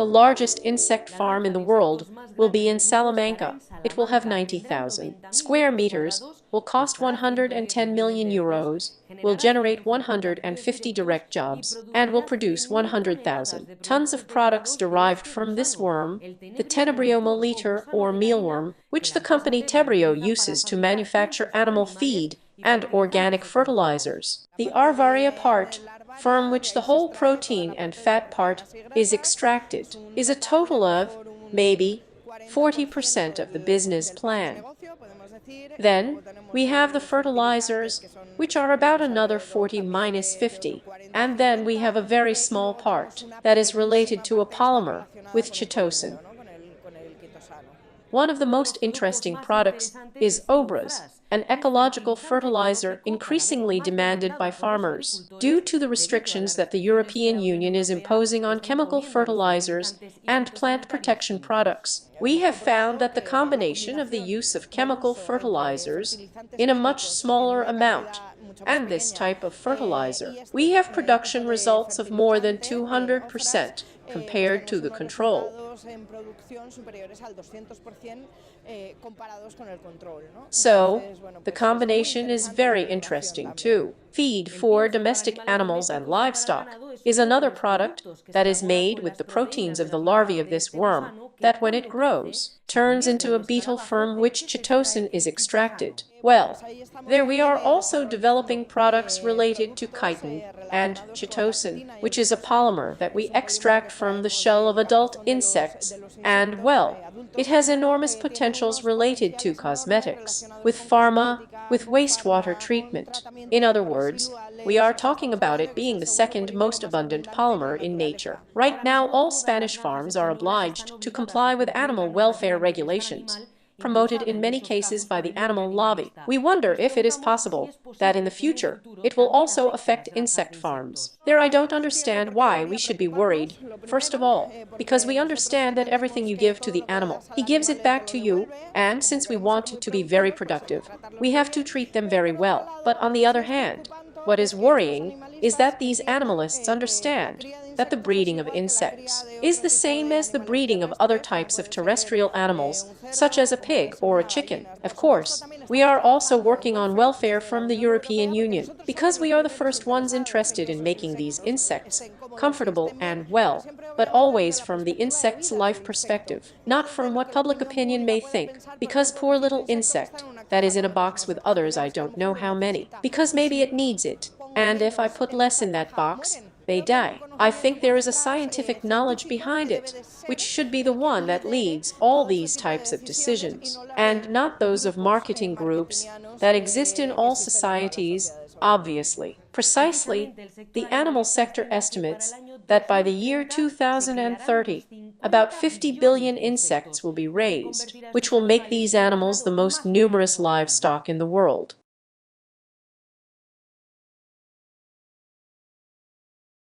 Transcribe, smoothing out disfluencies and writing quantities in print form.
The largest insect farm in the world will be in Salamanca. It will have 90,000 square meters, will cost 110 million euros, will generate 150 direct jobs, and will produce 100,000 tons of products derived from this worm, the Tenebrio Molitor or mealworm, which the company Tendrán uses to manufacture animal feed and organic fertilizers. The arvaria part, from which the whole protein and fat part is extracted, is a total of, maybe, 40% of the business plan. Then we have the fertilizers, which are about another 40–50, and then we have a very small part that is related to a polymer with chitosan. One of the most interesting products is obras, an ecological fertilizer increasingly demanded by farmers due to the restrictions that the European Union is imposing on chemical fertilizers and plant protection products. We have found that the combination of the use of chemical fertilizers in a much smaller amount and this type of fertilizer, we have production results of more than 200% compared to the control. So, the combination is very interesting too. Feed for domestic animals and livestock is another product that is made with the proteins of the larvae of this worm that when it grows, turns into a beetle from which chitosan is extracted. Well, there we are also developing products related to chitin and chitosan, which is a polymer that we extract from the shell of adult insects, and, well, it has enormous potentials related to cosmetics, with pharma, with wastewater treatment. In other words, we are talking about it being the second most abundant polymer in nature. Right now, all Spanish farms are obliged to comply with animal welfare regulations, promoted in many cases by the animal lobby. We wonder if it is possible that in the future it will also affect insect farms. There I don't understand why we should be worried. First of all, because we understand that everything you give to the animal, he gives it back to you, and since we want to be very productive, we have to treat them very well. But on the other hand, what is worrying is that these animalists understand that the breeding of insects is the same as the breeding of other types of terrestrial animals, such as a pig or a chicken. Of course, we are also working on welfare from the European Union, because we are the first ones interested in making these insects comfortable and well, but always from the insect's life perspective, not from what public opinion may think, because poor little insect that is in a box with others I don't know how many, because maybe it needs it, and if I put less in that box, they die. I think there is a scientific knowledge behind it, which should be the one that leads all these types of decisions, and not those of marketing groups that exist in all societies, obviously. Precisely, the animal sector estimates that by the year 2030, about 50 billion insects will be raised, which will make these animals the most numerous livestock in the world.